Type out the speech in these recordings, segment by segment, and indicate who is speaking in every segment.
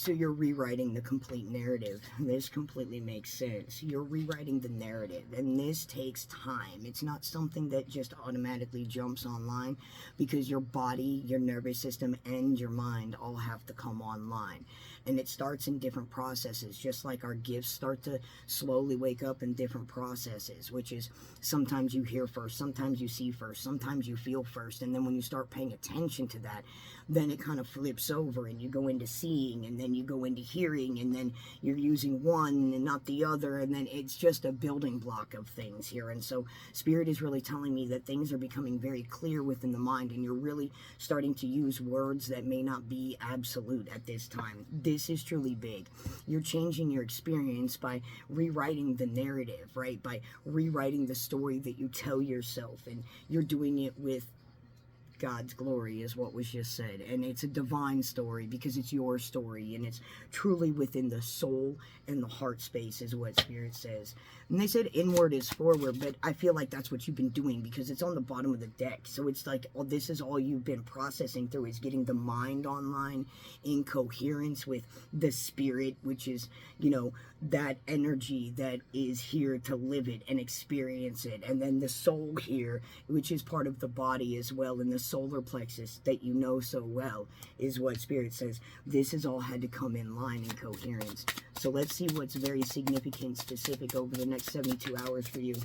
Speaker 1: So you're rewriting the complete narrative. This completely makes sense. You're rewriting the narrative, and this takes time. It's not something that just automatically jumps online, because your body, your nervous system, and your mind all have to come online. And it starts in different processes, just like our gifts start to slowly wake up in different processes, which is sometimes you hear first, sometimes you see first, sometimes you feel first, and then when you start paying attention to that, then it kind of flips over and you go into seeing, and then you go into hearing, and then you're using one and not the other, and then it's just a building block of things here. And so Spirit is really telling me that things are becoming very clear within the mind, and you're really starting to use words that may not be absolute at this time. This is truly big. You're changing your experience by rewriting the narrative, right? By rewriting the story that you tell yourself, and you're doing it with God's glory, is what was just said. And it's a divine story because it's your story, and it's truly within the soul and the heart space, is what Spirit says. And they said inward is forward, but I feel like that's what you've been doing, because it's on the bottom of the deck. So it's like, oh, this is all you've been processing through, is getting the mind online in coherence with the spirit, which is, you know, that energy that is here to live it and experience it. And then the soul here, which is part of the body as well, and the solar plexus that you know so well, is what Spirit says. This has all had to come in line in coherence. So let's see what's very significant, specific over the next 72 hours for you.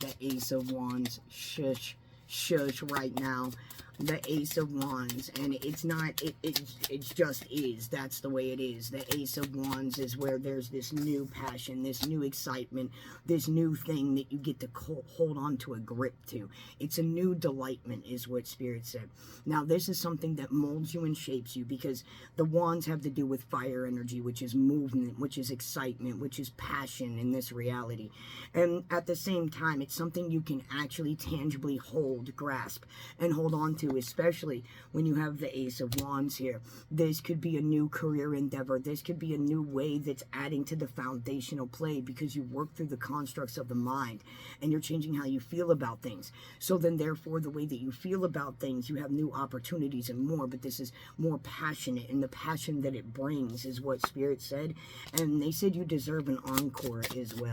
Speaker 1: The Ace of Wands. Shush. Shush right now. The Ace of Wands, and it's not, it just is. That's the way it is. The Ace of Wands is where there's this new passion, this new excitement, this new thing that you get to hold on to a grip to. It's a new delightment, is what Spirit said. Now, this is something that molds you and shapes you, because the wands have to do with fire energy, which is movement, which is excitement, which is passion in this reality. And at the same time, it's something you can actually tangibly hold, grasp, and hold on to, especially when you have the Ace of Wands here. This could be a new career endeavor. This could be a new way that's adding to the foundational play, because you work through the constructs of the mind and you're changing how you feel about things. So then therefore, the way that you feel about things, you have new opportunities and more, but this is more passionate, and the passion that it brings is what Spirit said. And they said you deserve an encore as well.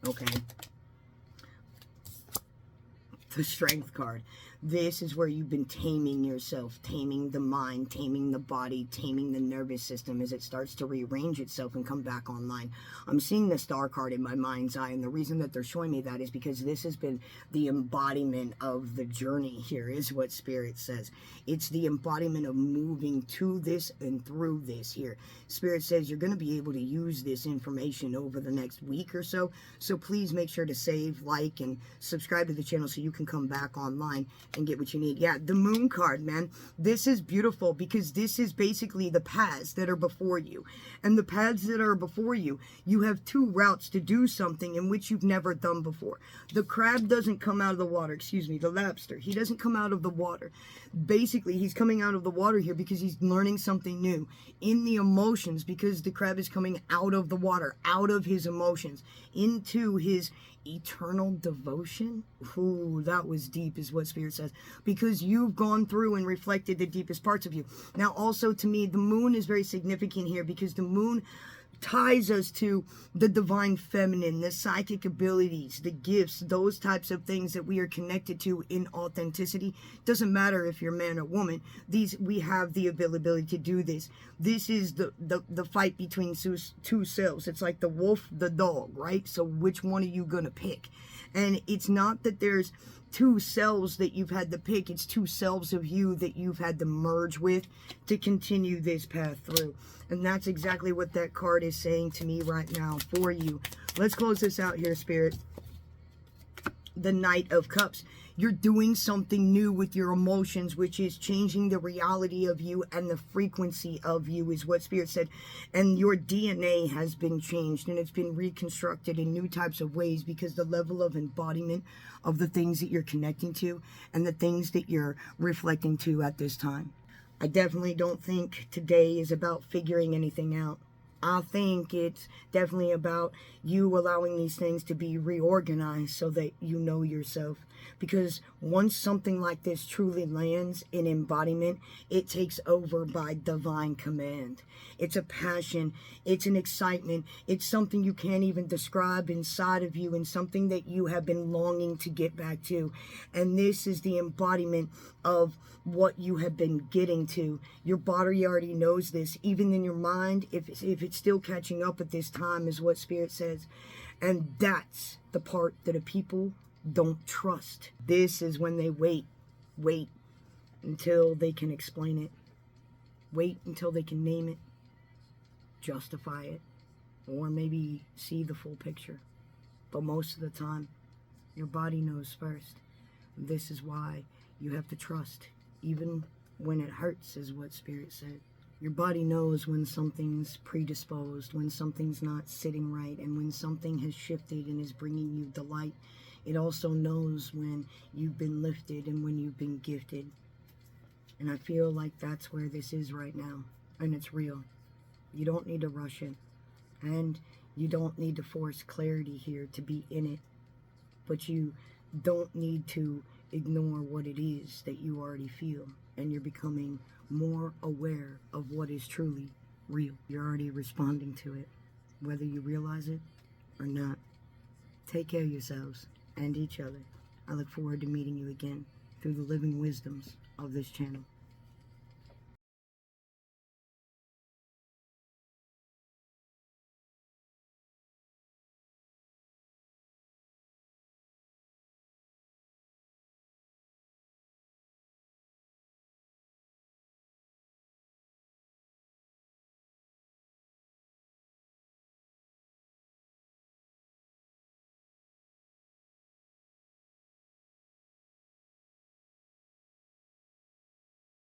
Speaker 1: Okay. The Strength card. This is where you've been taming yourself, taming the mind, taming the body, taming the nervous system as it starts to rearrange itself and come back online. I'm seeing the Star card in my mind's eye, and the reason that they're showing me that is because this has been the embodiment of the journey here, is what Spirit says. It's the embodiment of moving to this and through this here. Spirit says you're going to be able to use this information over the next week or so. So please make sure to save, like, and subscribe to the channel so you can come back online and get what you need. Yeah, the Moon card, man. This is beautiful, because this is basically the paths that are before you. And the paths that are before you, you have two routes to do something in which you've never done before. The crab doesn't come out of the water, excuse me, the lobster. He doesn't come out of the water. Basically, he's coming out of the water here because he's learning something new in the emotions, because the crab is coming out of the water, out of his emotions, into his eternal devotion. Ooh, that was deep, is what Spirit says, because you've gone through and reflected the deepest parts of you. Now, also to me, the moon is very significant here, because the moon ties us to the divine feminine, the psychic abilities, the gifts, those types of things that we are connected to in authenticity. Doesn't matter if you're man or woman, we have the ability to do this. This is the fight between two selves. It's like the wolf, the dog, right? So which one are you gonna pick? And it's not that there's two selves that you've had to pick. It's two selves of you that you've had to merge with to continue this path through. And that's exactly what that card is saying to me right now for you. Let's close this out here, Spirit. The Knight of Cups. You're doing something new with your emotions, which is changing the reality of you and the frequency of you, is what Spirit said. And your DNA has been changed, and it's been reconstructed in new types of ways, because the level of embodiment of the things that you're connecting to and the things that you're reflecting to at this time. I definitely don't think today is about figuring anything out. I think it's definitely about you allowing these things to be reorganized so that you know yourself. Because once something like this truly lands in embodiment, it takes over by divine command. It's a passion, it's an excitement, it's something you can't even describe inside of you, and something that you have been longing to get back to. And this is the embodiment of what you have been getting to. Your body already knows this, even in your mind, if it's still catching up at this time, is what Spirit says. And that's the part that a people don't trust. This is when they wait until they can explain it, wait until they can name it, justify it, or maybe see the full picture. But most of the time, your body knows first. This is why you have to trust, even when it hurts, is what Spirit said. Your body knows when something's predisposed, when something's not sitting right, and when something has shifted and is bringing you delight. It also knows when you've been lifted and when you've been gifted. And I feel like that's where this is right now. And it's real. You don't need to rush it. And you don't need to force clarity here to be in it. But you don't need to ignore what it is that you already feel. And you're becoming more aware of what is truly real. You're already responding to it, whether you realize it or not. Take care of yourselves and each other. I look forward to meeting you again through the living wisdoms of this channel.